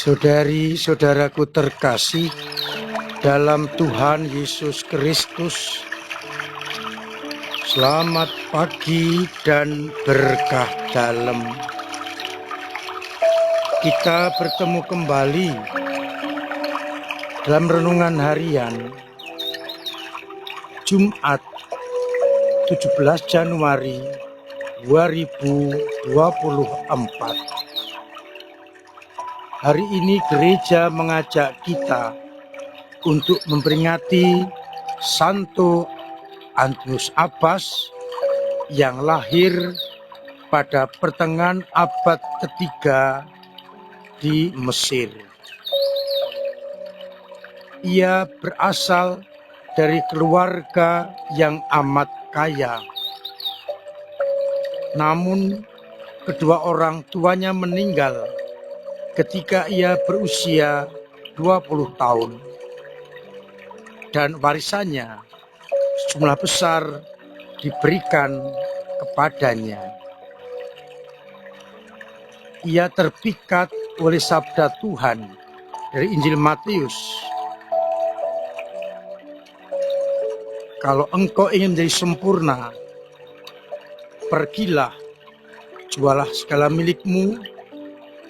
Saudari-saudaraku terkasih dalam Tuhan Yesus Kristus, selamat pagi dan berkah dalam. Kita bertemu kembali dalam renungan harian Jumat 17 Januari 2024. Hari ini gereja mengajak kita untuk memperingati Santo Antonius Abbas yang lahir pada pertengahan abad ketiga di Mesir. Ia berasal dari keluarga yang amat kaya. Namun kedua orang tuanya meninggal ketika ia berusia 20 tahun. Dan warisannya sejumlah besar diberikan kepadanya. Ia terpikat oleh sabda Tuhan dari Injil Matius. Kalau engkau ingin menjadi sempurna, pergilah, jualah segala milikmu,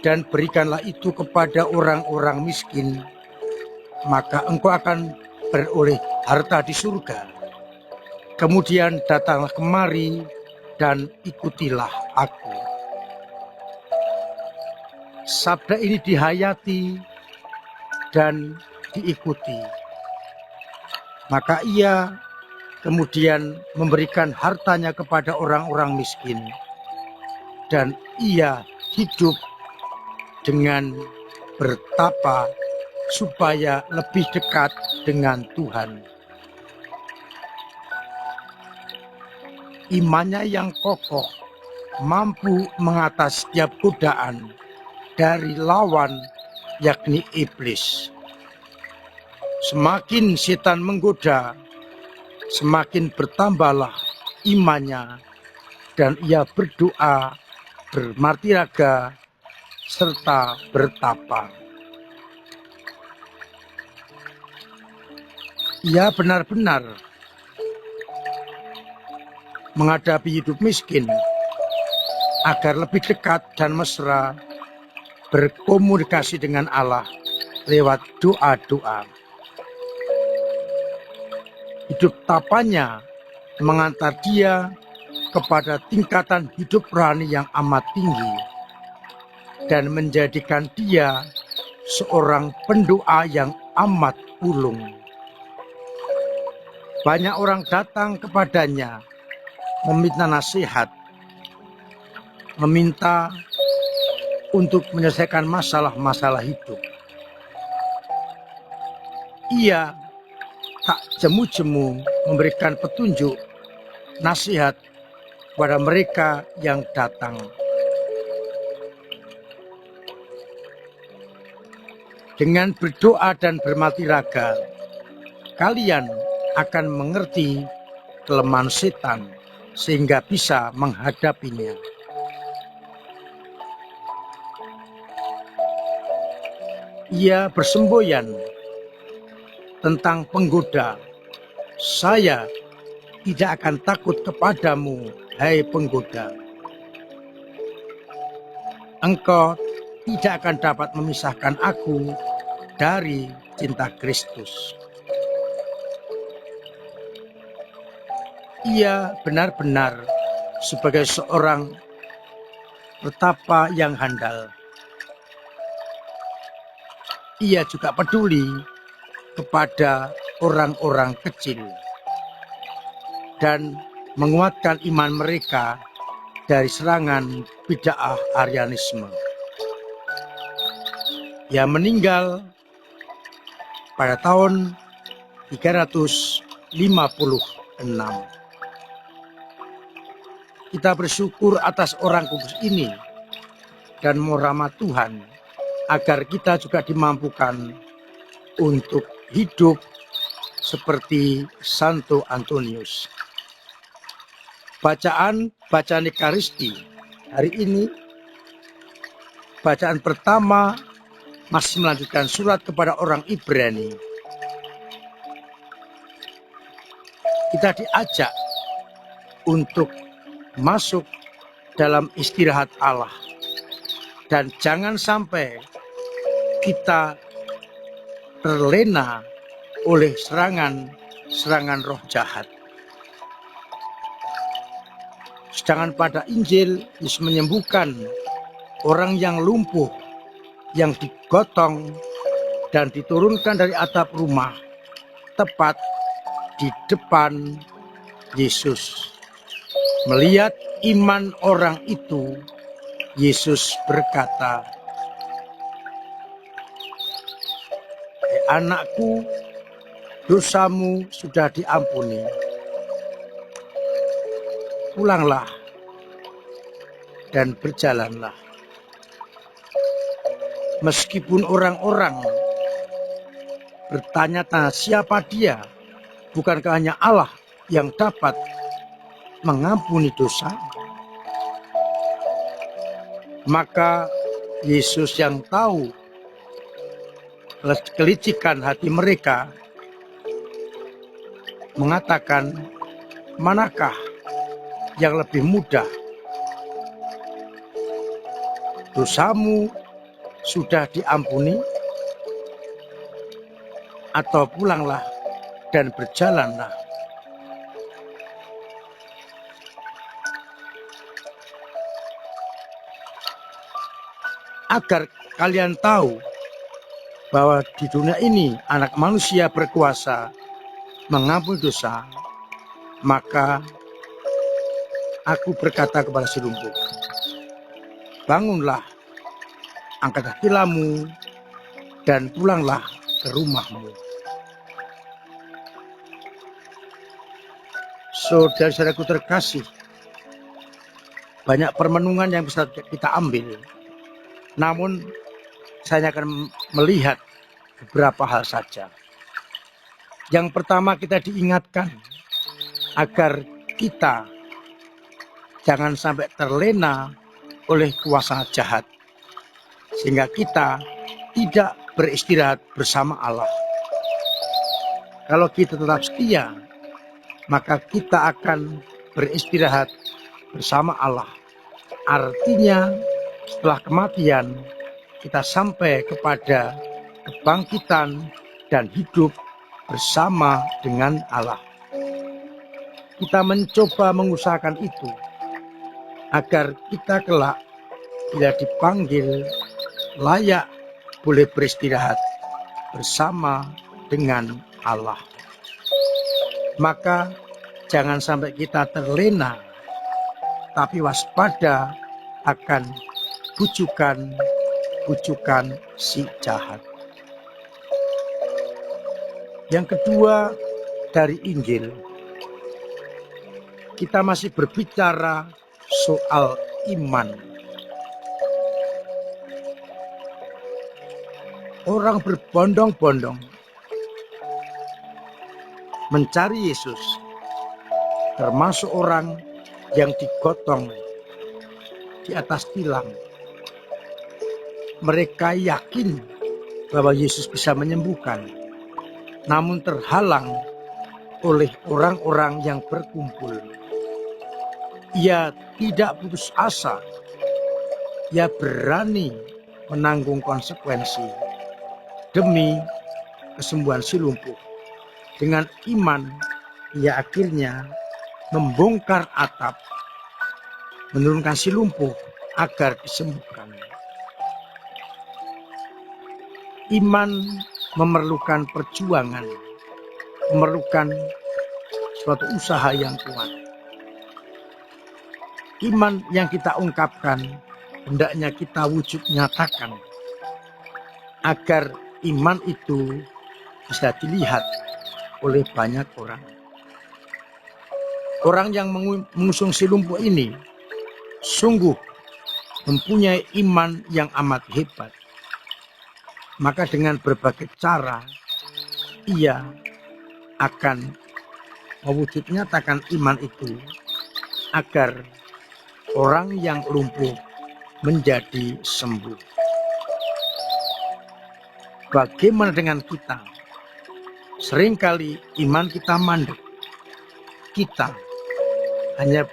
dan berikanlah itu kepada orang-orang miskin, maka engkau akan beroleh harta di surga. Kemudian datanglah kemari dan ikutilah aku. Sabda ini dihayati dan diikuti. Maka ia kemudian memberikan hartanya kepada orang-orang miskin. Dan ia hidup dengan bertapa supaya lebih dekat dengan Tuhan. Imannya yang kokoh mampu mengatasi setiap godaan dari lawan, yakni iblis. Semakin setan menggoda, semakin bertambahlah imannya, dan ia berdoa, bermartiraga, serta bertapa. Ia benar-benar menghadapi hidup miskin agar lebih dekat dan mesra berkomunikasi dengan Allah lewat doa-doa. Hidup tapanya mengantar dia kepada tingkatan hidup rohani yang amat tinggi dan menjadikan dia seorang pendoa yang amat ulung. Banyak orang datang kepadanya meminta nasihat, meminta untuk menyelesaikan masalah-masalah hidup. Ia tak jemu-jemu memberikan petunjuk, nasihat kepada mereka yang datang. Dengan berdoa dan bermartiraga, kalian akan mengerti kelemahan setan sehingga bisa menghadapinya. Ia bersemboyan tentang penggoda. Saya tidak akan takut kepadamu, hai penggoda. Engkau tidak akan dapat memisahkan aku dari cinta Kristus. Ia benar-benar sebagai seorang petapa yang handal. Ia juga peduli kepada orang-orang kecil dan menguatkan iman mereka dari serangan bid'ah Arianisme. Ia meninggal pada tahun 356. Kita bersyukur atas orang kudus ini dan merahmat Tuhan agar kita juga dimampukan untuk hidup seperti Santo Antonius. Bacaan Ekaristi hari ini, bacaan pertama masih melanjutkan surat kepada orang Ibrani. Kita diajak untuk masuk dalam istirahat Allah. Dan jangan sampai kita terlena oleh serangan roh jahat. Sedangkan pada Injil, Yesus menyembuhkan orang yang lumpuh, yang digotong dan diturunkan dari atap rumah, tepat di depan Yesus. Melihat iman orang itu, Yesus berkata, "Anakku, dosamu sudah diampuni. Pulanglah dan berjalanlah." Meskipun orang-orang bertanya-tanya siapa dia, bukankah hanya Allah yang dapat mengampuni dosa? Maka Yesus yang tahu kelicikan hati mereka mengatakan, manakah yang lebih mudah? Dosamu sudah diampuni, atau pulanglah dan berjalanlah? Agar kalian tahu bahwa di dunia ini anak manusia berkuasa mengampuni dosa, maka aku berkata kepada si lumpuh, bangunlah, angkatlah tilammu, dan pulanglah ke rumahmu. Saudara-saudaraku terkasih, banyak permenungan yang bisa kita ambil. Namun saya akan melihat beberapa hal saja. Yang pertama, kita diingatkan agar kita jangan sampai terlena oleh kuasa jahat, sehingga kita tidak beristirahat bersama Allah. Kalau kita tetap setia, maka kita akan beristirahat bersama Allah. Artinya setelah kematian kita sampai kepada kebangkitan dan hidup bersama dengan Allah. Kita mencoba mengusahakan itu agar kita kelak bila dipanggil layak boleh beristirahat bersama dengan Allah. Maka jangan sampai kita terlena, tapi waspada akan bujukan si jahat. Yang kedua, dari Injil kita masih berbicara soal iman. Orang berbondong-bondong mencari Yesus, termasuk orang yang digotong di atas tilang. Mereka yakin bahwa Yesus bisa menyembuhkan, namun terhalang oleh orang-orang yang berkumpul. Ia tidak putus asa, ia berani menanggung konsekuensi demi kesembuhan si lumpuh. Dengan iman, ia akhirnya membongkar atap, menurunkan si lumpuh agar disembuhkan. Iman memerlukan perjuangan, memerlukan suatu usaha yang kuat. Iman yang kita ungkapkan hendaknya kita wujud nyatakan agar iman itu bisa dilihat oleh banyak orang. Orang yang mengusung si lumpuh ini sungguh mempunyai iman yang amat hebat. Maka dengan berbagai cara ia akan mewujud nyatakan iman itu agar orang yang lumpuh menjadi sembuh. bagaimana dengan kita? Seringkali iman kita mandek. Kita hanya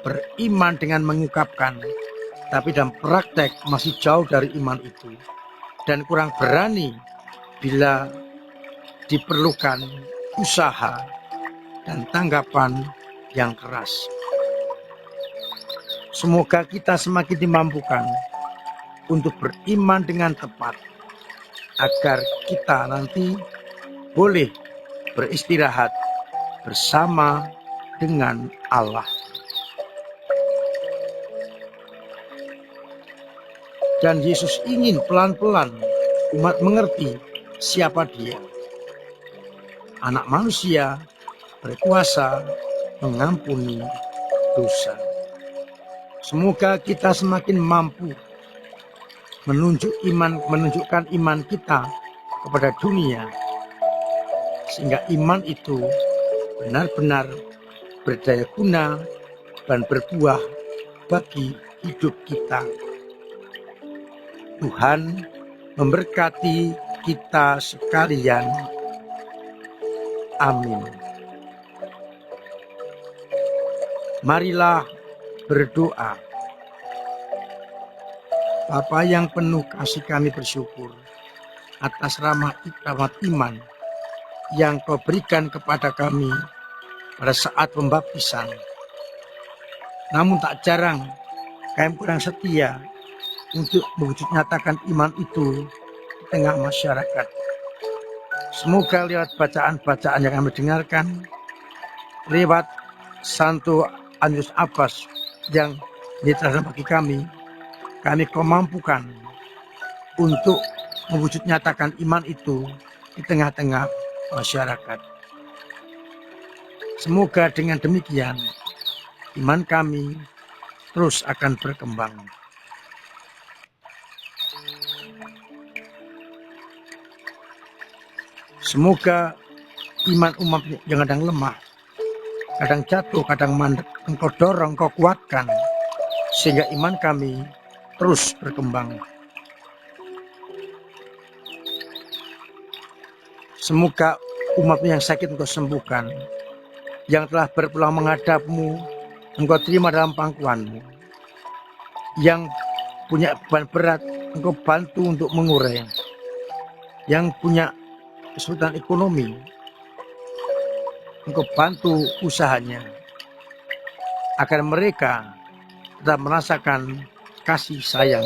beriman dengan mengungkapkan, tapi dalam praktek masih jauh dari iman itu. Dan kurang berani bila diperlukan usaha dan tanggapan yang keras. Semoga kita semakin dimampukan untuk beriman dengan tepat, agar kita nanti boleh beristirahat bersama dengan Allah. Dan Yesus ingin pelan-pelan umat mengerti siapa Dia. Anak manusia berkuasa mengampuni dosa. Semoga kita semakin mampu menunjukkan iman kita kepada dunia, sehingga iman itu benar-benar berdaya guna dan berbuah bagi hidup kita. Tuhan memberkati kita sekalian. Amin. Marilah berdoa. Bapa yang penuh kasih, kami bersyukur atas rahmat iman yang Kau berikan kepada kami pada saat pembaptisan. Namun tak jarang kami kurang setia untuk mewujud nyatakan iman itu di tengah masyarakat. Semoga lewat bacaan-bacaan yang kami dengarkan, lewat Santo Andreas Abbas yang diterangkan bagi kami Kau mampukan untuk mewujud nyatakan iman itu di tengah-tengah masyarakat. Semoga dengan demikian iman kami terus akan berkembang. Semoga iman umat yang kadang lemah, kadang jatuh, kadang mandek, Engkau dorong, Engkau kuatkan, sehingga iman kami terus berkembang. Semoga umat yang sakit Engkau sembuhkan, yang telah berpulang menghadap-Mu Engkau terima dalam pangkuan-Mu, yang punya beban berat Engkau bantu untuk mengurai, yang punya kesulitan ekonomi Engkau bantu usahanya, agar mereka tetap merasakan kasih sayang.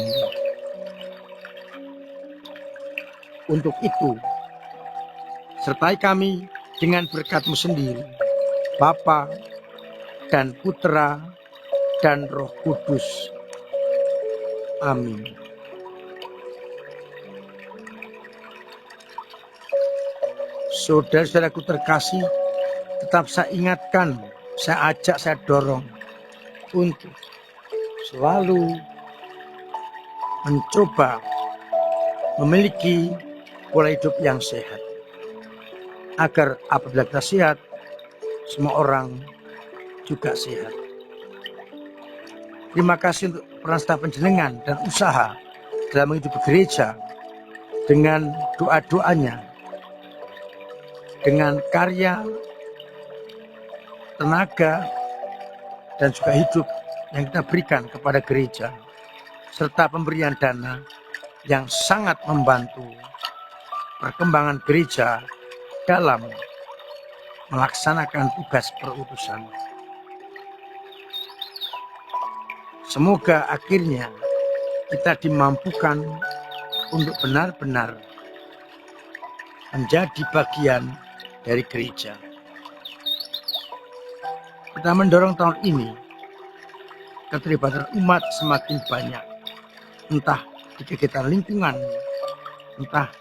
Untuk itu, sertai kami dengan berkat-Mu sendiri, Bapa dan Putra dan Roh Kudus. Amin. Saudara-saudaraku terkasih, tetap saya ingatkan, saya ajak, saya dorong untuk selalu mencoba memiliki pola hidup yang sehat, agar apabila kita sehat, semua orang juga sehat. Terima kasih untuk peran serta panjenengan dan usaha dalam menghidupi gereja dengan doa-doanya, dengan karya, tenaga, dan juga hidup yang kita berikan kepada gereja, serta pemberian dana yang sangat membantu perkembangan gereja dalam melaksanakan tugas perutusan. Semoga akhirnya kita dimampukan untuk benar-benar menjadi bagian dari gereja. Kita mendorong tahun ini keterlibatan umat semakin banyak, entah di kegiatan lingkungan, entah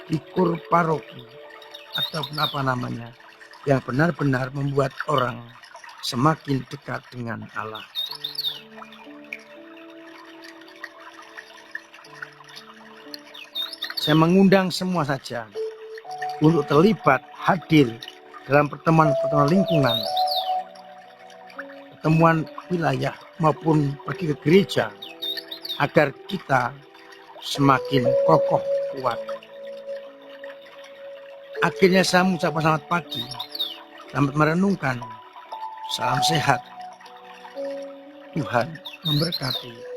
di kur paroki, ataupun apa namanya, yang benar-benar membuat orang semakin dekat dengan Allah. Saya mengundang semua saja untuk terlibat, hadir dalam pertemuan-pertemuan lingkungan, pertemuan wilayah maupun pergi ke gereja, agar kita semakin kokoh kuat. Akhirnya saya mengucapkan selamat pagi, selamat merenungkan, salam sehat. Tuhan memberkati.